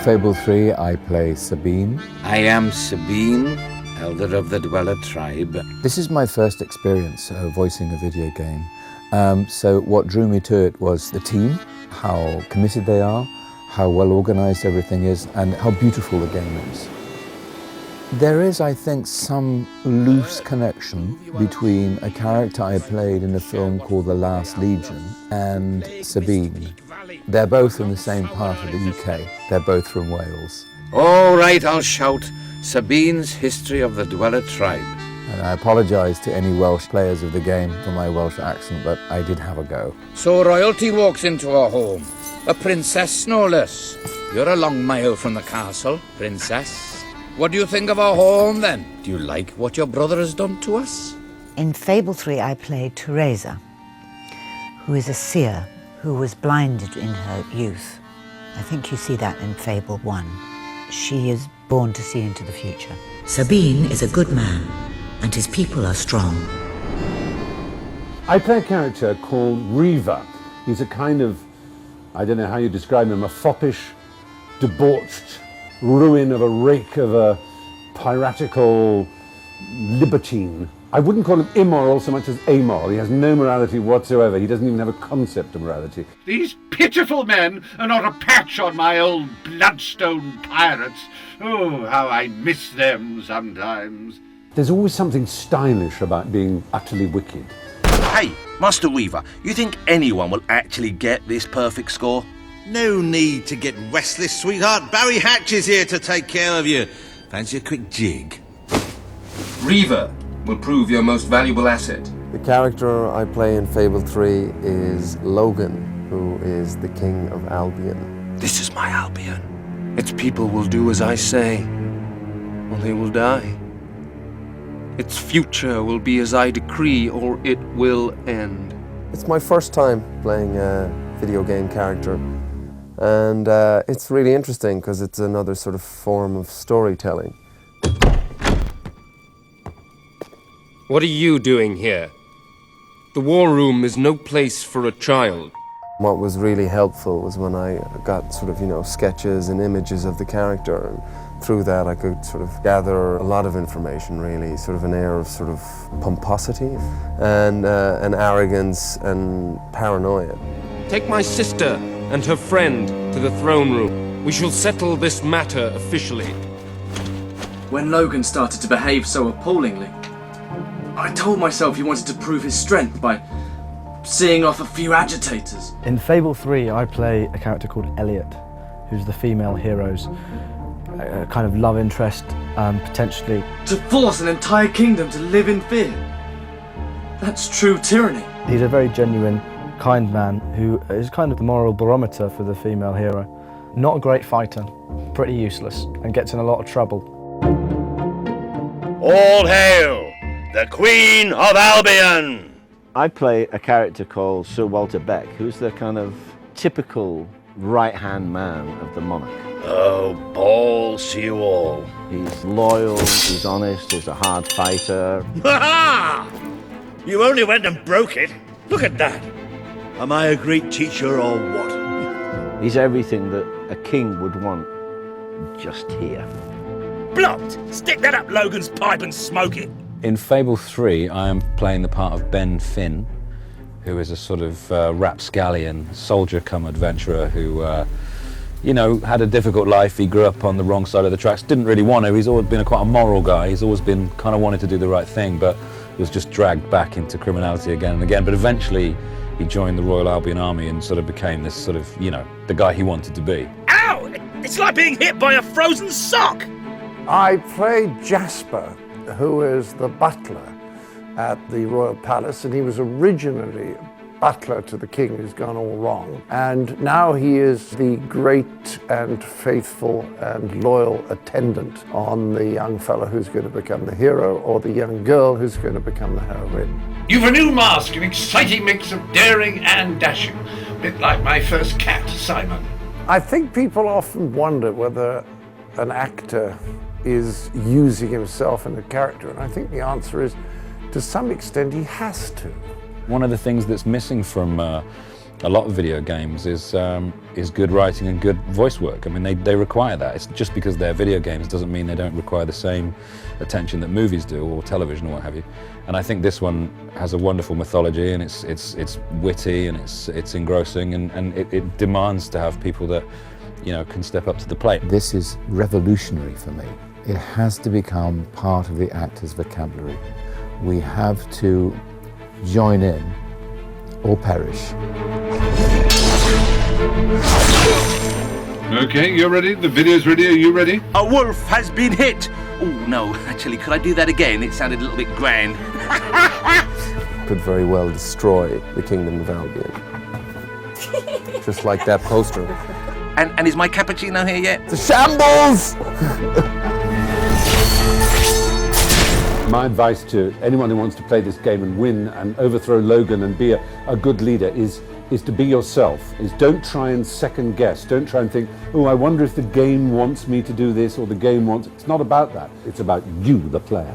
Fable 3, I play Sabine. I am Sabine, elder of the Dweller tribe. This is my first experience voicing a video game. So what drew me to it was the team, how committed they are, how well organized everything is, and how beautiful the game is. There is, I think, some loose connection between a character I played in a film called The Last Legion and Sabine. They're both in the same part of the UK. They're both from Wales. All right, I'll shout Sabine's History of the Dweller tribe. And I apologise to any Welsh players of the game for my Welsh accent, but I did have a go. So royalty walks into our home. A princess, no less. You're a long mile from the castle, princess. What do you think of our home, then? Do you like what your brother has done to us? In Fable 3, I played Teresa, who is a seer who was blinded in her youth. I think you see that in Fable 1. She is born to see into the future. Sabine is a good man, and his people are strong. I play a character called Reaver. He's a kind of, I don't know how you describe him, a foppish, debauched ruin of a rake of a piratical libertine. I wouldn't call him immoral so much as amoral. He has no morality whatsoever. He doesn't even have a concept of morality. These pitiful men are not a patch on my old bloodstone pirates. Oh, how I miss them sometimes. There's always something stylish about being utterly wicked. Hey, Master Weaver, you think anyone will actually get this perfect score? No need to get restless, sweetheart. Barry Hatch is here to take care of you. Fancy a quick jig? Reaver will prove your most valuable asset. The character I play in Fable 3 is Logan, who is the King of Albion. This is my Albion. Its people will do as I say, or they will die. Its future will be as I decree, or it will end. It's my first time playing a video game character, and it's really interesting because it's another sort of form of storytelling. What are you doing here? The war room is no place for a child. What was really helpful was when I got sort of, sketches and images of the character, and through that I could sort of gather a lot of information, really, sort of an air of sort of pomposity and arrogance and paranoia. Take my sister and her friend to the throne room. We shall settle this matter officially. When Logan started to behave so appallingly, I told myself he wanted to prove his strength by seeing off a few agitators. In Fable 3, I play a character called Elliot, who's the female hero's kind of love interest, potentially. To force an entire kingdom to live in fear. That's true tyranny. He's a very genuine, kind man who is kind of the moral barometer for the female hero. Not a great fighter, pretty useless, and gets in a lot of trouble. All hail the Queen of Albion! I play a character called Sir Walter Beck, who's the kind of typical right-hand man of the monarch. Oh, balls to you all. He's loyal, he's honest, he's a hard fighter. Ha-ha! You only went and broke it. Look at that. Am I a great teacher or what? He's everything that a king would want, just here. Blocked! Stick that up Logan's pipe and smoke it. In Fable 3, I am playing the part of Ben Finn, who is a sort of rapscallion, soldier-cum-adventurer who, had a difficult life. He grew up on the wrong side of the tracks, didn't really want to. He's always been quite a moral guy. He's always been kind of wanted to do the right thing, but was just dragged back into criminality again and again. But eventually, he joined the Royal Albion Army and sort of became this sort of, the guy he wanted to be. Ow! It's like being hit by a frozen sock! I played Jasper, who is the butler at the Royal Palace, and he was originally butler to the king who's gone all wrong. And now he is the great and faithful and loyal attendant on the young fellow who's going to become the hero, or the young girl who's going to become the heroine. You've a new mask, an exciting mix of daring and dashing. A bit like my first cat, Simon. I think people often wonder whether an actor is using himself in a character, and I think the answer is, to some extent, he has to. One of the things that's missing from a lot of video games is good writing and good voice work. I mean, they require that. It's just because they're video games doesn't mean they don't require the same attention that movies do, or television, or what have you. And I think this one has a wonderful mythology, and it's witty, and it's engrossing, and it demands to have people that, you know, can step up to the plate. This is revolutionary for me. It has to become part of the actor's vocabulary. We have to join in or perish. Okay, you're ready? The video's ready? Are you ready? A wolf has been hit! Oh, no, actually, could I do that again? It sounded a little bit grand. Could very well destroy the Kingdom of Albion. Just like that poster. And is my cappuccino here yet? The shambles! My advice to anyone who wants to play this game and win and overthrow Logan and be a good leader is to be yourself. Don't try and second guess. Don't try and think, oh, I wonder if the game wants me to do this or the game wants... It's not about that. It's about you, the player.